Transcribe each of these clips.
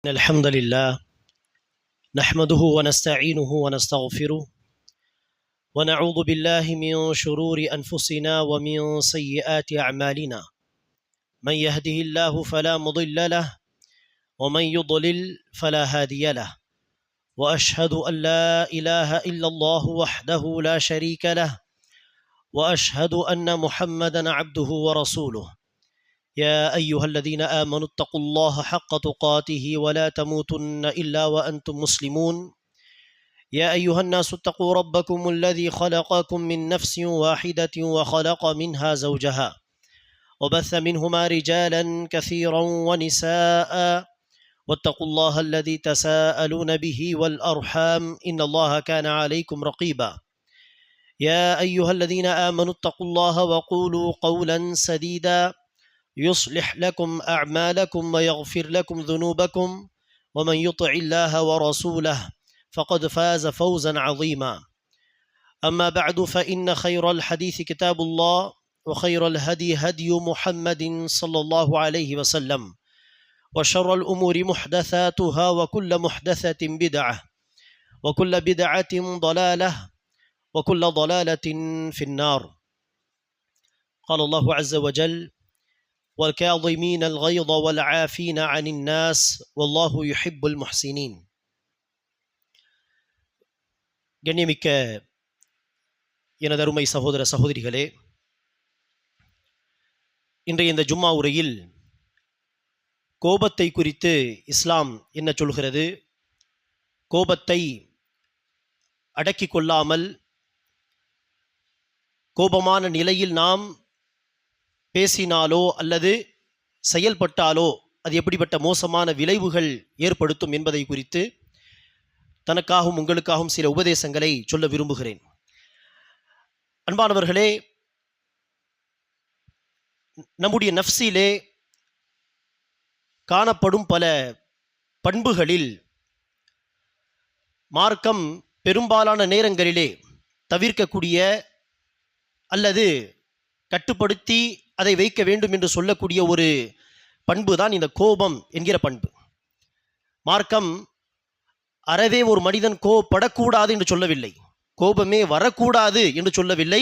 الحمد لله نحمده ونستعينه ونستغفره ونعوذ بالله من شرور أنفسنا ومن سيئات أعمالنا من يهده الله فلا مضل له ومن يضلل فلا هادي له وأشهد أن لا إله إلا الله وحده لا شريك له وأشهد أن محمدا عبده ورسوله يا أيها الذين آمنوا اتقوا الله حق تقاته ولا تموتن إلا وأنتم مسلمون يا أيها الناس اتقوا ربكم الذي خلقكم من نفس واحدة وخلق منها زوجها وبث منهما رجالا كثيرا ونساء واتقوا الله الذي تساءلون به والأرحام إن الله كان عليكم رقيبا يا أيها الذين آمنوا اتقوا الله وقولوا قولا سديدا يصلح لكم أعمالكم ويغفر لكم ذنوبكم ومن يطع الله ورسوله فقد فاز فوزا عظيما أما بعد فإن خير الحديث كتاب الله وخير الهدي هدي محمد صلى الله عليه وسلم وشر الأمور محدثاتها وكل محدثة بدعة وكل بدعة ضلالة وكل ضلالة في النار قال الله عز وجل والكاظمين الغيظ والعافين عن الناس والله يحب المحسنين. கண்ணியமிக்க எனதருமை சகோதர சகோதரிகளே, இன்றைய இந்த ஜும்மா உரையில் கோபத்தை குறித்து இஸ்லாம் என்ன சொல்கிறது, கோபத்தை அடக்கிக் கொள்ளாமல் கோபமான நிலையில் நாம் பேசினாலோ அல்லது செயல்பட்டாலோ அது எப்படிப்பட்ட மோசமான விளைவுகள் ஏற்படுத்தும் என்பதை குறித்து தனக்காகவும் உங்களுக்காகவும் சில உபதேசங்களை சொல்ல விரும்புகிறேன். அன்பானவர்களே, நம்முடைய நஃப்ஸிலே காணப்படும் பல பண்புகளில் மார்க்கம் பெரும்பாலான நேரங்களிலே தவிர்க்கக்கூடிய அல்லது கட்டுப்படுத்தி அதை வைக்க வேண்டும் என்று சொல்லக்கூடிய ஒரு பண்பு தான் இந்த கோபம் என்கிற பண்பு. மார்க்கம் அறவே ஒரு மனிதன் கோபப்படக்கூடாது என்று சொல்லவில்லை, கோபமே வரக்கூடாது என்று சொல்லவில்லை,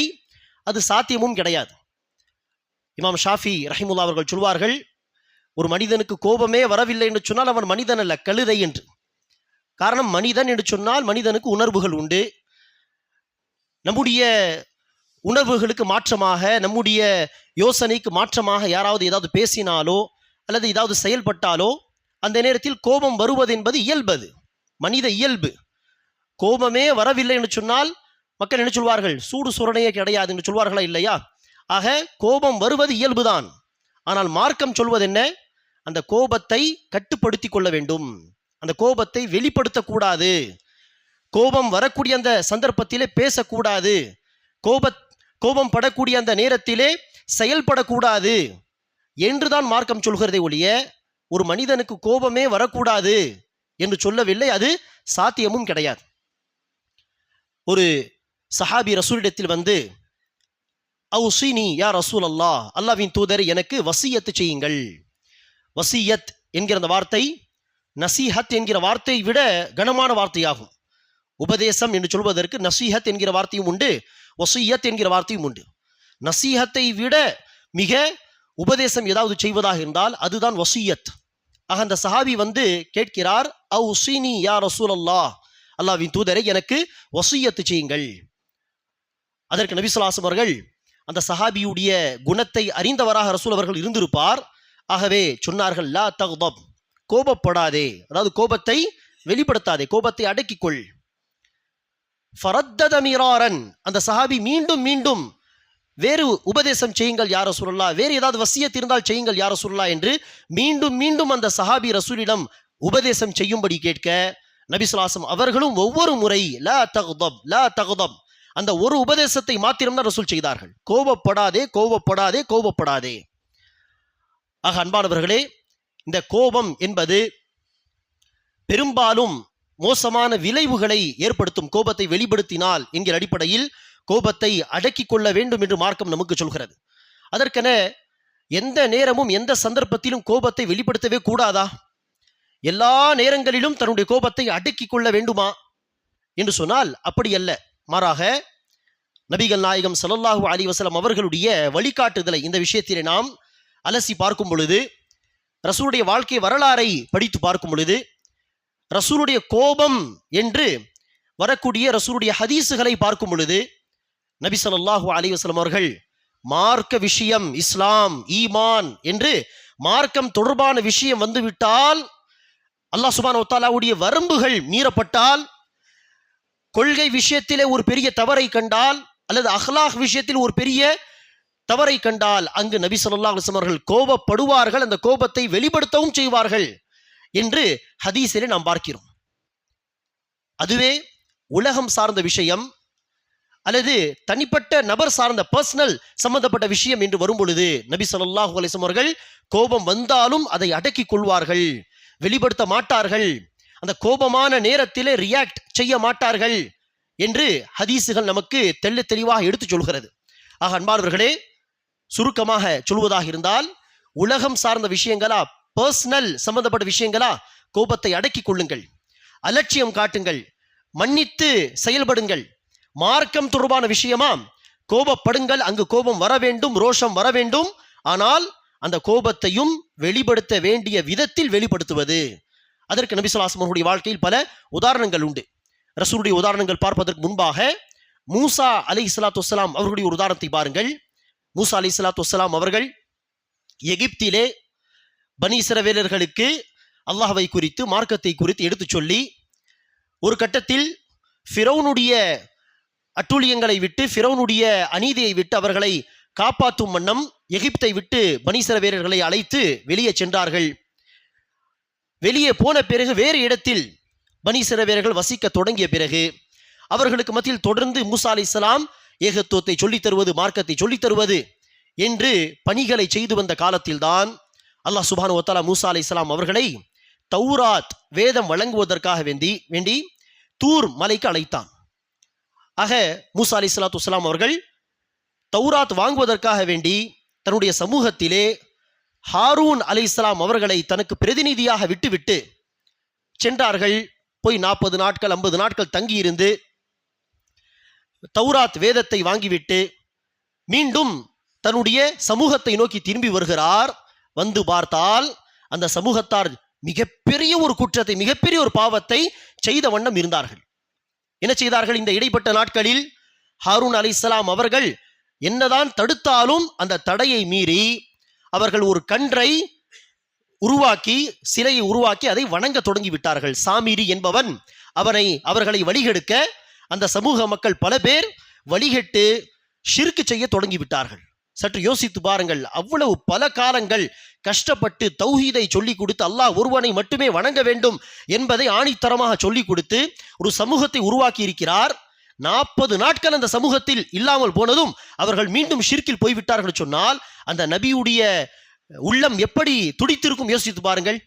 அது சாத்தியமும் கிடையாது. இமாம் ஷாஃபி ரஹிமுல்லா அவர்கள் சொல்வார்கள், ஒரு மனிதனுக்கு கோபமே வரவில்லை என்று சொன்னால் அவன் மனிதன் அல்ல, கழுதை என்று. காரணம், மனிதன் என்று சொன்னால் மனிதனுக்கு உணர்வுகள் உண்டு. நம்முடைய உணர்வுகளுக்கு மாற்றமாக, நம்முடைய யோசனைக்கு மாற்றமாக யாராவது ஏதாவது பேசினாலோ அல்லது ஏதாவது செயல்பட்டாலோ அந்த நேரத்தில் கோபம் வருவது என்பது இயல்பது, மனித இயல்பு. கோபமே வரவில்லை என்று சொன்னால் மக்கள் என்ன சொல்வார்கள், சூடு சுரணையே கிடையாது என்று சொல்வார்களா இல்லையா? ஆக கோபம் வருவது இயல்புதான். ஆனால் மார்க்கம் சொல்வது என்ன, அந்த கோபத்தை கட்டுப்படுத்தி கொள்ள வேண்டும், அந்த கோபத்தை வெளிப்படுத்தக்கூடாது, கோபம் வரக்கூடிய அந்த சந்தர்ப்பத்திலே பேசக்கூடாது, கோபம் படக்கூடிய அந்த நேரத்திலே செயல்படக்கூடாது என்றுதான் மார்க்கம் சொல்கிறதை ஒழிய ஒரு மனிதனுக்கு கோபமே வரக்கூடாது என்று சொல்லவில்லை, அது சாத்தியமும் கிடையாது. ஒரு சஹாபி ரசூலிடத்தில் வந்து, அவுசினி யா ரசூல் அல்லாஹ், அல்லாஹ்வின் தூதர் எனக்கு வசியத்து செய்யுங்கள். வசியத் என்கிற அந்த வார்த்தை நசீஹத் என்கிற வார்த்தையை விட கனமான வார்த்தையாகும். உபதேசம் என்று சொல்வதற்கு நசீஹத் என்கிற வார்த்தையும் உண்டு, வசியத் என்கிற வார்த்தையும் உண்டு. நசீஹத்தை விட மிக உபதேசம் ஏதாவது செய்வதாக இருந்தால் அதுதான் வசியத். ஆக அந்த சஹாபி வந்து கேட்கிறார், அவுசினி யா ரசூல் அல்லாஹ், அல்லாஹ்வின் தூதரை எனக்கு வசியத்து செய்யுங்கள். அதற்கு நபி ஸல்லல்லாஹு அலைஹி அவர்கள் அந்த சஹாபியுடைய குணத்தை அறிந்தவராக ரசூல் அவர்கள் இருந்திருப்பார். ஆகவே சொன்னார்கள், லா தக்தப், கோபப்படாதே, அதாவது கோபத்தை வெளிப்படுத்தாதே, கோபத்தை அடக்கிக்கொள். ஃபரத்தத மிராரன், அந்த சஹாபி மீண்டும் மீண்டும் வேறு உபதேசம் செய்யுங்கள் யா ரசூலுல்லாஹ், வேறு ஏதாவது வசியத் இருந்தால் செய்யுங்கள் யா ரசூலுல்லாஹ் என்று மீண்டும் மீண்டும் அந்த சஹாபி ரசூலிடம் உபதேசம் செய்யும்படி கேட்க நபி ஸல்லல்லாஹு அலைஹி வஸல்லம் அவர்களும் ஒவ்வொரு முறை லா தக்தப் லா தக்தப், அந்த ஒரு உபதேசத்தை மாத்திரம்தான் ரசூல் செய்தார்கள், கோபப்படாதே கோபப்படாதே கோபப்படாதே. ஆக அன்பானவர்களே, இந்த கோபம் என்பது பெரும்பாலும் மோசமான விளைவுகளை ஏற்படுத்தும். கோபத்தை வெளிப்படுத்தினால் என்கிற அடிப்படையில் கோபத்தை அடக்கிக் கொள்ள வேண்டும் என்று மார்க்கம் நமக்கு சொல்கிறது. அதற்கென எந்த நேரமும் எந்த சந்தர்ப்பத்திலும் கோபத்தை வெளிப்படுத்தவே கூடாதா? எல்லா நேரங்களிலும் தன்னுடைய கோபத்தை அடக்கிக் கொள்ள வேண்டுமா என்று சொன்னால் அப்படி அல்ல. மாறாக நபிகள் நாயகம் ஸல்லல்லாஹு அலைஹி வஸல்லம் அவர்களுடைய வழிகாட்டுதலை இந்த விஷயத்திலே நாம் அலசி பார்க்கும் பொழுது, ரசூலுடைய வாழ்க்கை வரலாறை படித்து பார்க்கும் பொழுது, ரசூலுடைய கோபம் என்று வரக்கூடிய ரசூலுடைய ஹதீஸுகளை பார்க்கும் பொழுது, நபி ஸல்லல்லாஹு அலைஹி வஸல்லம் அவர்கள் மார்க்க விஷயம், இஸ்லாம், ஈமான் என்று மார்க்கம் தொடர்பான விஷயம் வந்துவிட்டால், அல்லாஹ் சுப்ஹானஹு வ தஆலாவுடைய வரம்புகள் மீறப்பட்டால், கொள்கை விஷயத்திலே ஒரு பெரிய தவறை கண்டால், அல்லது அஹ்லாக் விஷயத்தில் ஒரு பெரிய தவறை கண்டால், அங்கு நபி ஸல்லல்லாஹு அலைஹி வஸல்லம் அவர்கள் கோபப்படுவார்கள், அந்த கோபத்தை வெளிப்படுத்தவும் செய்வார்கள் என்று ஹதீஸிலே நாம் பார்க்கிறோம். அதுவே உலகம் சார்ந்த விஷயம் அல்லது தனிப்பட்ட நபர் சார்ந்த பர்சனல் சம்பந்தப்பட்ட விஷயம் என்று வரும் பொழுது, நபி ஸல்லல்லாஹு அலைஹி வஸல்லம் அவர்கள் கோபம் வந்தாலும் அதை அடக்கிக் கொள்வார்கள், வெளிப்படுத்த மாட்டார்கள், அந்த கோபமான நேரத்திலே ரியாக்ட் செய்ய மாட்டார்கள் என்று ஹதீஸுகள் நமக்கு தெள்ள தெளிவாக எடுத்து சொல்கிறது. ஆக அன்பானவர்களே, சுருக்கமாக சொல்வதாக இருந்தால், உலகம் சார்ந்த விஷயங்களா, பர்சனல் சம்பந்தப்பட்ட விஷயங்களா, கோபத்தை அடக்கிக் கொள்ளுங்கள், அலட்சியம் காட்டுங்கள், மன்னித்து செயல்படுங்கள். மார்க்கம் தொடர்பான விஷயமா, கோபப்படுங்கள், அங்கு கோபம் வர வேண்டும், ரோஷம் வர வேண்டும், ஆனால் அந்த கோபத்தையும் வெளிப்படுத்த வேண்டிய விதத்தில் வெளிப்படுத்துவது. அதற்கு நபி ஸல்லல்லாஹு அலைஹி வஸல்லம் வாழ்க்கையில் பல உதாரணங்கள் உண்டு. ரசூலுடைய உதாரணங்கள் பார்ப்பதற்கு முன்பாக மூசா அலைஹிஸ்ஸலாத்து வஸ்ஸலாம் அவர்களுடைய ஒரு உதாரணத்தை பாருங்கள். மூசா அலைஹிஸ்ஸலாத்து வஸ்ஸலாம் அவர்கள் எகிப்திலே பனி இஸ்ரவேலர்களுக்கு அல்லாஹ்வை குறித்து, மார்க்கத்தை குறித்து எடுத்துச் சொல்லி, ஒரு கட்டத்தில் ஃபிரௌனுடைய அட்டூழியங்களை விட்டு, ஃபிரௌனுடைய அநீதியை விட்டு அவர்களை காப்பாற்றும் வண்ணம் எகிப்தை விட்டு பனி இஸ்ரவேலர்களை அழைத்து வெளியே சென்றார்கள். வெளியே போன பிறகு வேறு இடத்தில் பனி இஸ்ரவேலர்கள் வசிக்க தொடங்கிய பிறகு அவர்களுக்கு மத்தியில் தொடர்ந்து மூசா அலைஹிஸ்ஸலாம் ஏகத்துவத்தை சொல்லித் தருவது, மார்க்கத்தை சொல்லித் தருவது என்று பணிகளை செய்து வந்த காலத்தில்தான் அல்லாஹ் சுப்ஹானஹு வ தஆலா மூசா அலைஹிஸ்ஸலாம் அவர்களை தௌராத் வேதம் வழங்குவதற்காக வேண்டி தூர் மலைக்கு அழைத்தான். ஆக மூசா அலைஹிஸ்ஸலாத்து வஸ்ஸலாம் அவர்கள் தௌராத் வாங்குவதற்காக வேண்டி தன்னுடைய சமூகத்திலே ஹாரூன் அலைஹிஸ்ஸலாம் அவர்களை தனக்கு பிரதிநிதியாக விட்டுவிட்டு சென்றார்கள். போய் 40 நாட்கள் 50 நாட்கள் தங்கியிருந்து தௌராத் வேதத்தை வாங்கிவிட்டு மீண்டும் தன்னுடைய சமூகத்தை நோக்கி திரும்பி வருகிறார். வந்து பார்த்தால் அந்த சமூகத்தார் மிகப்பெரிய ஒரு குற்றத்தை, மிகப்பெரிய ஒரு பாவத்தை செய்த வண்ணம் இருந்தார்கள். என்ன செய்தார்கள்? இந்த இடைப்பட்ட நாட்களில் ஹாரூன் அலைஹிஸ்ஸலாம் அவர்கள் என்னதான் தடுத்தாலும் அந்த தடையை மீறி அவர்கள் ஒரு கன்றை உருவாக்கி, சிலையை உருவாக்கி அதை வணங்க தொடங்கி விட்டார்கள். சாமிரி என்பவன் அவர்களை வழிகெடுக்க அந்த சமூக மக்கள் பல பேர் வழிகெட்டு ஷிர்க் செய்ய தொடங்கி விட்டார்கள். சற்று யோசித்து பாருங்கள். அவ்வளவு பல காலங்கள் கஷ்டப்பட்டு தௌஹீதை சொல்லிக் கொடுத்து, அல்லாஹ் ஒருவனை மட்டுமே வணங்க வேண்டும் என்பதை ஆணித்தரமாக சொல்லிக் கொடுத்து ஒரு சமூகத்தை உருவாக்கி இருக்கிறார். 40 நாட்கள் அந்த சமூகத்தில் இல்லாமல் போனதும் அவர்கள் மீண்டும் ஷிர்கில் போய்விட்டார்கள் சொன்னால் அந்த நபியுடைய உள்ளம் எப்படி துடித்திருக்கும் யோசித்து பாருங்கள்.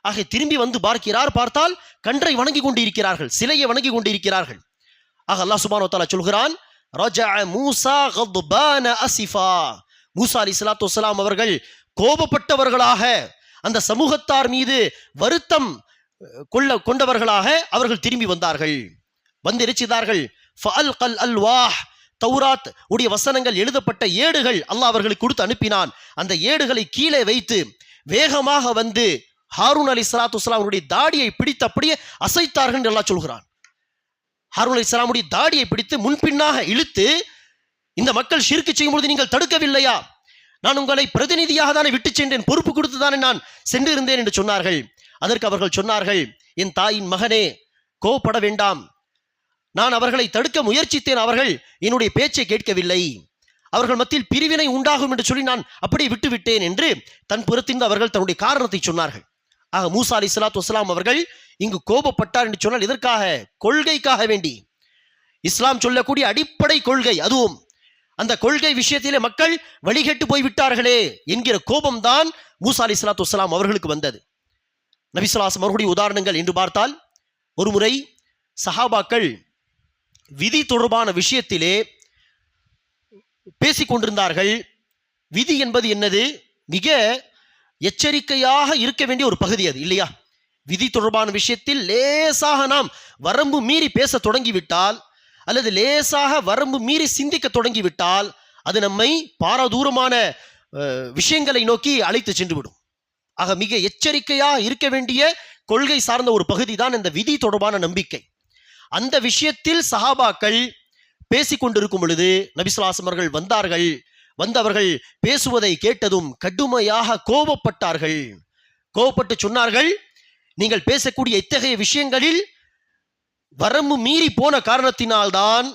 ஆக திரும்பி வந்து பார்த்தால் கன்றை வணங்கி கொண்டிருக்கிறார்கள், சிலையை வணங்கி கொண்டிருக்கிறார்கள். ஆக அல்லாஹ் சுப்ஹானஹு வ தஆலா சொல்கிறான், ரஜஅ மூஸா கத்பான அஸிஃபா. மூஸா அலைஹிஸ்ஸலாத்து வஸ்ஸலாம் அவர்கள் கோபப்பட்டவர்களாக, அந்த சமூகத்தார் மீது வருத்தம் கொண்டவர்களாக அவர்கள் திரும்பி வந்தார்கள். வந்து எரிச்சிதார்கள். ஃபஅல்கல் அல்வாஹ், தௌராத் உடைய வசனங்கள் எழுதப்பட்ட ஏடுகள் அல்லாஹ் அவர்களுக்கு கொடுத்து அனுப்பினான். அந்த ஏடுகளை கீழே வைத்து வேகமாக வந்து ஹாரூன் அலைஹிஸ்ஸலாத்து வஸ்ஸலாம் அவருடைய தாடியை பிடித்து அப்படியே அசைத்தார்கள் என்று அல்லாஹ் சொல்கிறான். ஹாரூன் அலைஹிஸ்ஸலாமுடைய தாடியை பிடித்து முன்பின்னாக இழுத்து, இந்த மக்கள் ஷிர்க் செய்யும் பொழுது நீங்கள் தடுக்கவில்லையா? நான் உங்களை பிரதிநிதியாக தானே விட்டு சென்றேன், பொறுப்பு கொடுத்து தானே நான் சென்றிருந்தேன் என்று சொன்னார்கள். அதற்கு அவர்கள் சொன்னார்கள், என் தாயின் மகனே, கோபப்பட வேண்டாம், நான் அவர்களை தடுக்க முயற்சித்தேன், அவர்கள் என்னுடைய பேச்சை கேட்கவில்லை, அவர்கள் மத்தியில் பிரிவினை உண்டாகும் என்று சொல்லி நான் அப்படியே விட்டுவிட்டேன் என்று தன் புறத்திலிருந்து அவர்கள் தன்னுடைய காரணத்தை சொன்னார்கள். ஆக மூசா அலைஹிஸ்ஸலாத்து வஸ்ஸலாம் அவர்கள் இங்கு கோபப்பட்டார் என்று சொன்னால் எதற்காக? கொள்கைக்காக வேண்டி. இஸ்லாம் சொல்லக்கூடிய அடிப்படை கொள்கை, அதுவும் அந்த கொள்கை விஷயத்திலே மக்கள் வழிகெட்டு போய்விட்டார்களே என்கிற கோபம்தான் மூசா அலைஹிஸ்ஸலாத்து வஸ்ஸலாம் அவர்களுக்கு வந்தது. நபி ஸல்லல்லாஹு அலைஹி வஸல்லம் அவர்களுடைய உதாரணங்கள் என்று பார்த்தால், ஒரு முறை சஹாபாக்கள் விதி தொடர்பான விஷயத்திலே பேசிக் கொண்டிருந்தார்கள். விதி என்பது என்னது? மிக எச்சரிக்கையாக இருக்க வேண்டிய ஒரு பகுதி அது, இல்லையா? விதி தொடர்பான விஷயத்தில் லேசாக நாம் வரம்பு மீறி பேச தொடங்கிவிட்டால் அல்லது லேசாக வரம்பு மீறி சிந்திக்க தொடங்கிவிட்டால் அது நம்மை பாரதூரமான விஷயங்களை நோக்கி அழைத்து சென்றுவிடும். ஆக மிக எச்சரிக்கையாக இருக்க வேண்டிய கொள்கை சார்ந்த ஒரு பகுதி தான் இந்த விதி தொடர்பான நம்பிக்கை. அந்த விஷயத்தில் சஹாபாக்கள் பேசிக்கொண்டிருக்கும் பொழுது நபி ஸல்லல்லாஹு அலைஹி வஸல்லம் அவர்கள் வந்தார்கள். வந்தவர்கள் பேசுவதை கேட்டதும் கடுமையாக கோபப்பட்டார்கள். கோபப்பட்டு சொன்னார்கள், நீங்கள் பேசக்கூடிய இத்தகைய விஷயங்களில் வரம்பு மீறி போன காரணத்தினால்தான்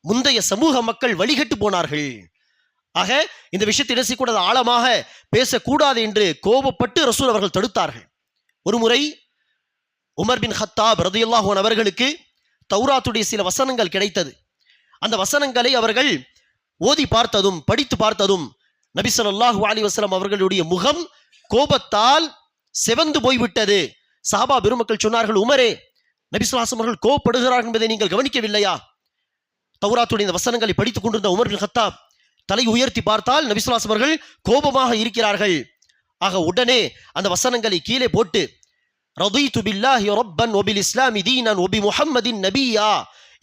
முந்தைய சமூக மக்கள் வழிகட்டு போனார்கள். ஆக இந்த விஷயத்தை பேசக்கூடாது, ஆழமாக பேசக்கூடாது என்று கோபப்பட்டு ரசூல் அவர்கள் தடுத்தார்கள். ஒரு முறை உமர் பின் ஹத்தாப் ரலியல்லாஹு அன்ஹு அவர்களுக்கு தௌராத்துடைய சில வசனங்கள் கிடைத்தது. அந்த வசனங்களை அவர்கள் ஓதி பார்த்ததும் படித்து பார்த்ததும் நபி ஸல்லல்லாஹு அலைஹி வஸல்லம் அவர்களுடைய முகம் கோபத்தால் செவந்து போய்விட்டது. சஹாபா பெருமக்கள் சொன்னார்கள், உமரே, நபி ஸல்லல்லாஹு அலைஹி வஸல்லம் அவர்கள் கோபப்படுகிறார்கள் என்பதை நீங்கள் கவனிக்கவில்லையா? தௌராத்துடைய இந்த வசனங்களை படித்துக் கொண்டிருந்த உமர் பின் ஹத்தாப் தலை உயர்த்தி பார்த்தால் நபி ஸல்லல்லாஹு அலைஹி வஸல்லம் அவர்கள் கோபமாக இருக்கிறார்கள். ஆக உடனே அந்த வசனங்களை கீழே போட்டு ரதீது பில்லாஹி ரப்பன் வபில் இஸ்லாமி தீனன் வபி முஹம்மதின் நபியா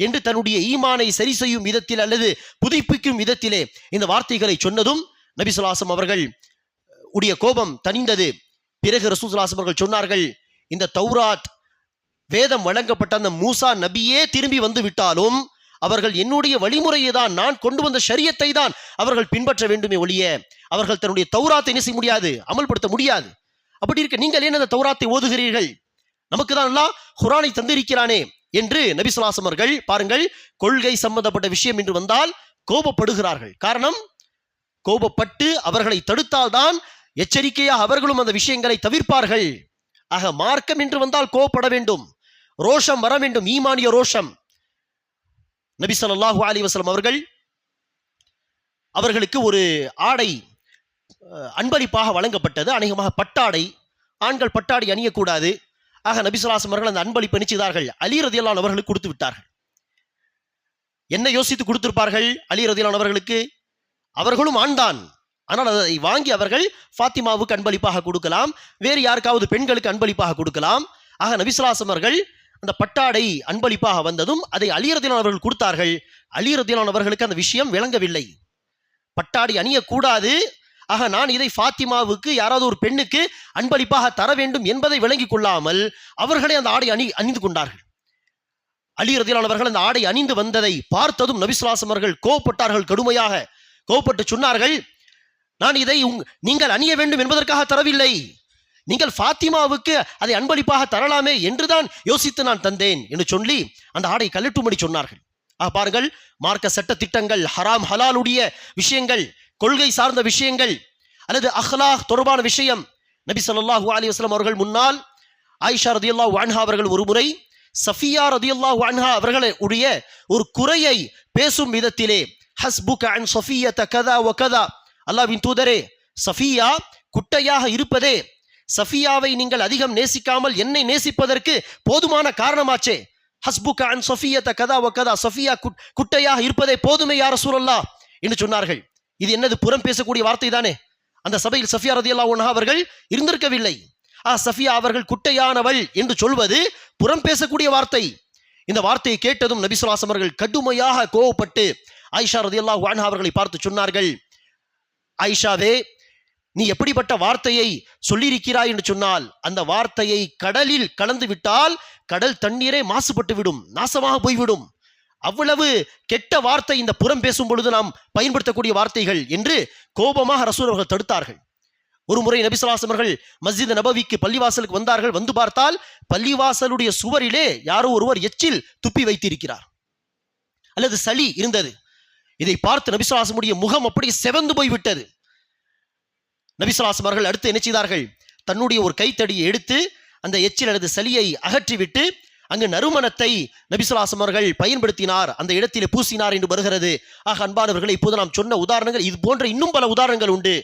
என்று தன்னுடைய ஈமானை சரி செய்யும் விதத்தில் அல்லது புதுப்பிக்கும் விதத்திலே இந்த வார்த்தைகளை சொன்னதும் நபி ஸல்லல்லாஹு அலைஹி வஸல்லம் அவர்கள் உடைய கோபம் தணிந்தது. பிறகு ரசூல் ஸல்லல்லாஹு அலைஹி வஸல்லம் அவர்கள் சொன்னார்கள், இந்த தௌராத் வேதம் வழங்கப்பட்ட அந்த மூசா நபியே திரும்பி வந்து விட்டாலும் அவர்கள் என்னுடைய வழிமுறையை தான், நான் கொண்டு வந்த ஷரியத்தை தான் அவர்கள் பின்பற்ற வேண்டுமே ஒழிய அவர்கள் தன்னுடைய தௌராத்தை என்ன செய்ய முடியாது, அமல்படுத்த முடியாது. அப்படி இருக்க நீங்கள் ஏன் அந்த தௌராத்தை ஓதுகிறீர்கள்? நமக்கு தான் அல்லாஹ் குர்ஆனை தந்திருக்கிறானே என்று நபி ஸல்லல்லாஹு அலைஹி வஸல்லம் அவர்கள் பாருங்கள், கொள்கை சம்பந்தப்பட்ட விஷயம் என்று வந்தால் கோபப்படுகிறார்கள். காரணம், கோபப்பட்டு அவர்களை தடுத்தால்தான் எச்சரிக்கையாக அவர்களும் அந்த விஷயங்களை தவிர்ப்பார்கள். ஆக மார்க்கம் என்று வந்தால் கோபப்பட வேண்டும், ரோஷம் வர வேண்டும், ஈமானிய ரோஷம். நபி ஸல்லல்லாஹு அலைஹி வஸல்லம் அவர்களுக்கு ஒரு ஆடை அன்பளிப்பாக வழங்கப்பட்டது. அநேகமாக பட்டாடை. ஆண்கள் பட்டாடை அணியக்கூடாது. ஆக நபி ஸல்லல்லாஹு அலைஹி வஸல்லம் அவர்கள் அந்த அன்பளிப்பை நிச்சயித்தார்கள். அலி ரலியல்லாஹு அன்ஹு அவர்களுக்கு கொடுத்து விட்டார்கள். என்ன யோசித்து கொடுத்திருப்பார்கள் அலி ரலியல்லாஹு அன்ஹு அவர்களுக்கு? அவர்களும் ஆண்தான். ஆனால் அதை வாங்கி அவர்கள் ஃபாத்திமாவுக்கு அன்பளிப்பாக கொடுக்கலாம், வேறு யாருக்காவது பெண்களுக்கு அன்பளிப்பாக கொடுக்கலாம். ஆக நபி ஸல்லல்லாஹு அலைஹி வஸல்லம் அவர்கள் அந்த பட்டாடை அன்பளிப்பாக வந்ததும் அதை அலி ரலியல்லாஹு அவர்கள் கொடுத்தார்கள். அலி ரலியல்லாஹு அவர்களுக்கு அந்த விஷயம் விளங்கவில்லை. பட்டாடை அணியக்கூடாது, ஆக நான் இதை ஃபாத்திமாவுக்கு, யாராவது ஒரு பெண்ணுக்கு அன்பளிப்பாக தர வேண்டும் என்பதை விளங்கிக் கொள்ளாமல் அவர்களே அந்த ஆடை அணிந்து கொண்டார்கள். அலி ரலியல்லாஹு அவர்கள் அந்த ஆடை அணிந்து வந்ததை பார்த்ததும் நபி ஸல்லல்லாஹு அலைஹி வஸல்லம் அவர்கள் கோபப்பட்டார்கள். கடுமையாக கோபப்பட்டு சொன்னார்கள், நான் இதை நீங்கள் அணிய வேண்டும் என்பதற்காக தரவில்லை, நீங்கள் ஃபாத்திமாவுக்கு அதை அன்பளிப்பாக தரலாமே என்றுதான் யோசித்து நான் தந்தேன் என்று சொல்லி அந்த ஆடை கழட்டும்படி சொன்னார்கள். பாருங்கள், மார்க்க சட்ட திட்டங்கள், ஹராம் ஹலாலுடைய விஷயங்கள், கொள்கை சார்ந்த விஷயங்கள் அல்லது அஹ்லாக் தொடர்பான விஷயம். நபி ஸல்லல்லாஹு அலைஹி வஸல்லம் அவர்கள் முன்னால் ஆயிஷா ரலியல்லாஹு அன்ஹா அவர்கள் ஒரு முறை சஃபியா ரலியல்லாஹு அன்ஹா அவர்களுடைய ஒரு குறையை பேசும் விதத்திலே, ஹஸ்புக அன் சஃபியத கதா வ கதா, அல்லாஹ்வின் தூதரே, சஃபியா குட்டையாக இருப்பதே சஃபியாவை நீங்கள் அதிகம் நேசிக்காமல் என்னை நேசிப்பதற்கு போதுமான காரணமாச்சே. ஹஸ்புக அன் சஃபியத கதா வ கதா, சஃபியா குட்டையாக இருப்பதே போதுமே யா ரசூலல்லாஹ் என்று சொன்னார்கள். இது என்னது, புறம் பேசக்கூடிய வார்த்தை தானே. அந்த சபையில் சஃபியா ரலியல்லாஹு அன்ஹா அவர்கள் இருந்திருக்கவில்லை. சஃபியா அவர்கள் குட்டையானவள் என்று சொல்வது புறம் பேசக்கூடிய வார்த்தை. இந்த வார்த்தையை கேட்டதும் நபி ஸல்லல்லாஹு அலைஹி வஸல்லம் அவர்கள் கடுமையாக கோபப்பட்டு ஆயிஷா ரலியல்லாஹு அன்ஹா அவர்களை பார்த்து சொன்னார்கள், ஆயிஷாவே, நீ எப்படிப்பட்ட வார்த்தையை சொல்லியிருக்கிறாய் என்று சொன்னால் அந்த வார்த்தையை கடலில் கலந்து விட்டால் கடல் தண்ணீரே மாசுபட்டு விடும், நாசமாக போய்விடும். அவ்வளவு கெட்ட வார்த்தை இந்த புறம் பேசும் பொழுது நாம் பயன்படுத்தக்கூடிய வார்த்தைகள் என்று கோபமாக ரசூல் அவர்கள் தடுத்தார்கள். ஒரு முறை நபி ஸல்லல்லாஹு அலைஹி வஸல்லம் அவர்கள் மஸ்ஜித் நபவிக்கு பள்ளிவாசலுக்கு வந்தார்கள். வந்து பார்த்தால் பள்ளிவாசலுடைய சுவரிலே யாரோ ஒருவர் எச்சில் துப்பி வைத்திருக்கிறார் அல்லது சளி இருந்தது. இதை பார்த்து நபி ஸல்லல்லாஹு அலைஹி வஸல்லம் முகம் அப்படியே செவந்து போய்விட்டது. நபி ஸல்லல்லாஹு அலைஹி வஸல்லம் அவர்கள் அடுத்து என்ன செய்தார்கள், தன்னுடைய ஒரு கைத்தடியை எடுத்து அந்த எச்சில் அல்லது சளியை அகற்றிவிட்டு அங்கு நறுமணத்தை நபி ஸல்லல்லாஹு அலைஹி வஸல்லம் அவர்கள் பயன்படுத்தினார், அந்த இடத்திலே பூசினார் என்று வருகிறது. அன்பானவர்களை, இப்போது நாம் சொன்ன உதாரணங்கள் இது போன்ற இன்னும் பல உதாரணங்கள் உண்டு.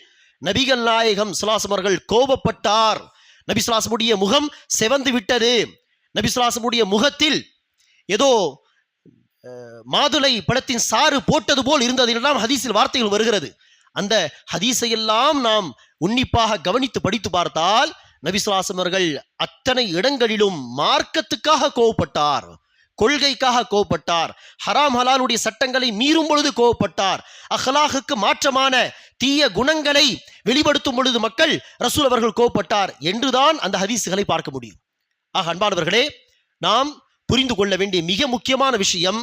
நபிகள் நாயகம் ஸல்லல்லாஹு அலைஹி வஸல்லம் அவர்கள் கோபப்பட்டார், நபி ஸல்லல்லாஹு அலைஹி வஸல்லம் முகம் செவந்து விட்டது. நபி ஸல்லல்லாஹு அலைஹி வஸல்லம் முகத்தில் ஏதோ மாதுளை பழத்தின் சாறு போட்டது போல் இருந்தது என்றெல்லாம் ஹதீஸில் வார்த்தைகள் வருகிறது. அந்த ஹதீஸை எல்லாம் நாம் உன்னிப்பாக கவனித்து படித்து பார்த்தால் நபி ஸல்லல்லாஹு அலைஹி வஸல்லம் அவர்கள் அத்தனை இடங்களிலும் மார்க்கத்துக்காக கோவப்பட்டார், கொள்கைக்காக கோவப்பட்டார், ஹராம் ஹலாலுடைய சட்டங்களை மீறும் பொழுது கோவப்பட்டார், அஹ்லாகுக்கு மாற்றமான தீய குணங்களை வெளிப்படுத்தும் பொழுது மக்கள் ரசூல் அவர்கள் கோவப்பட்டார் என்றுதான் அந்த ஹதீஸ்களை பார்க்க முடியும். ஆக அன்பானவர்களே, நாம் புரிந்து கொள்ள வேண்டிய மிக முக்கியமான விஷயம்,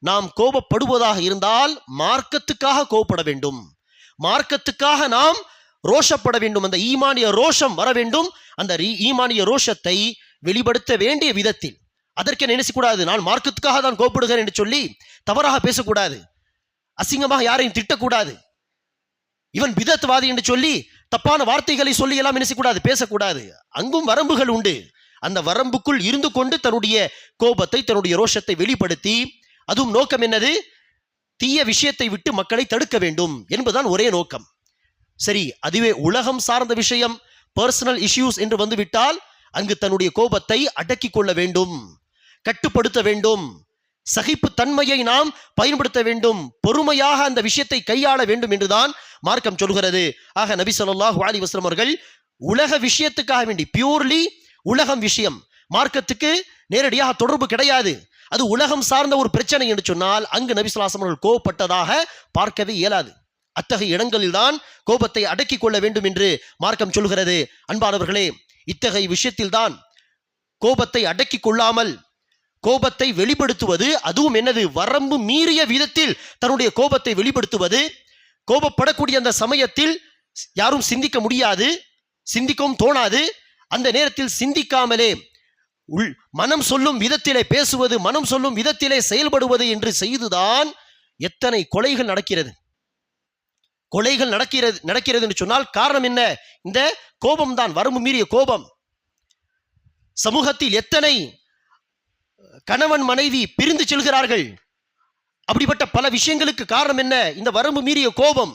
நாம் கோபப்படுவதாக இருந்தால் மார்க்கத்துக்காக கோபப்பட வேண்டும், மார்க்கத்துக்காக நாம் ரோஷப்பட வேண்டும், அந்த ஈமானிய ரோஷம் வர வேண்டும். அந்த ஈமானிய ரோஷத்தை வெளிப்படுத்த வேண்டிய விதத்தில், அதற்கு நினைச்சக்கூடாது நான் மார்க்கத்துக்காக தான் கோபப்படுகிறேன் என்று சொல்லி தவறாக பேசக்கூடாது, அசிங்கமாக யாரையும் திட்டக்கூடாது, இவன் பிதத்வாதி என்று சொல்லி தப்பான வார்த்தைகளை சொல்லி எல்லாம் நினைச்சக்கூடாது, பேசக்கூடாது. அங்கும் வரம்புகள் உண்டு. அந்த வரம்புக்குள் இருந்து கொண்டு தன்னுடைய கோபத்தை, தன்னுடைய ரோஷத்தை வெளிப்படுத்தி, அதுவும் நோக்கம் என்னது, தீய விஷயத்தை விட்டு மக்களை தடுக்க வேண்டும் என்பதுதான் ஒரே நோக்கம். சரி, அதுவே உலகம் சார்ந்த விஷயம், பர்சனல் இஷ்யூஸ் என்று வந்துவிட்டால் அங்கு தன்னுடைய கோபத்தை அடக்கி கொள்ள வேண்டும், கட்டுப்படுத்த வேண்டும், சகிப்பு தன்மையை நாம் பயன்படுத்த வேண்டும், பொறுமையாக அந்த விஷயத்தை கையாள வேண்டும் என்றுதான் மார்க்கம் சொல்கிறது. ஆக நபி ஸல்லல்லாஹு அலைஹி வஸல்லம் அவர்கள் உலக விஷயத்துக்காக வேண்டி, பியூர்லி உலகம் விஷயம், மார்க்கத்துக்கு நேரடியாக தொடர்பு கிடையாது, அது உலகம் சார்ந்த ஒரு பிரச்சனை என்று சொன்னால் அங்கு நபி ஸல்லல்லாஹு அலைஹி வஸல்லம் அவர்கள் கோபப்பட்டதாக பார்க்கவே இயலாது. அத்தகைய இடங்களில் தான் கோபத்தை அடக்கி கொள்ள வேண்டும் என்று மார்க்கம் சொல்கிறது. அன்பானவர்களே, இத்தகைய விஷயத்தில் தான் கோபத்தை அடக்கி கொள்ளாமல் கோபத்தை வெளிப்படுத்துவது, அதுவும் என்னது, வரம்பு மீறிய விதத்தில் தன்னுடைய கோபத்தை வெளிப்படுத்துவது. கோபப்படக்கூடிய அந்த சமயத்தில் யாரும் சிந்திக்க முடியாது, சிந்திக்கவும் தோணாது. அந்த நேரத்தில் சிந்திக்காமலே மனம் சொல்லும் விதத்திலே பேசுவது, மனம் சொல்லும் விதத்திலே செயல்படுவது என்று செய்துதான் எத்தனை கொலைகள் நடக்கிறது. கொலைகள் நடக்கிறது என்று சொன்னால் காரணம் என்ன? இந்த கோபம் தான், வரம்பு மீறிய கோபம். சமூகத்தில் எத்தனை கணவன் மனைவி பிரிந்து செல்கிறார்கள், அப்படிப்பட்ட பல விஷயங்களுக்கு காரணம் என்ன? இந்த வரம்பு மீறிய கோபம்.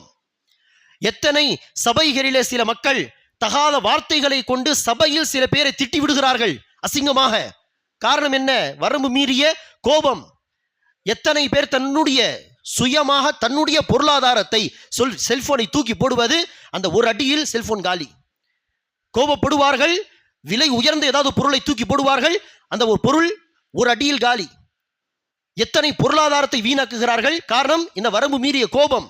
எத்தனை சபைகளிலே சில மக்கள் தகாத வார்த்தைகளை கொண்டு சபையில் சில பேரை திட்டி விடுகிறார்கள் அசிங்கமாக. காரணம் என்ன? வரம்பு மீறிய கோபம். எத்தனை பேர் தன்னுடைய சுயமாக தன்னுடைய பொருளாதாரத்தை செல்போனை தூக்கி போடுவது, அந்த ஒரு அடியில் செல்போன் காலி. கோபப்படுவார்கள், விலை உயர்ந்த ஏதாவது பொருளை தூக்கி போடுவார்கள், அந்த ஒரு பொருள் ஒரு அடியில் காலி. எத்தனை பொருளாதாரத்தை வீணாக்குகிறார்கள், காரணம் இந்த வரம்பு மீறிய கோபம்.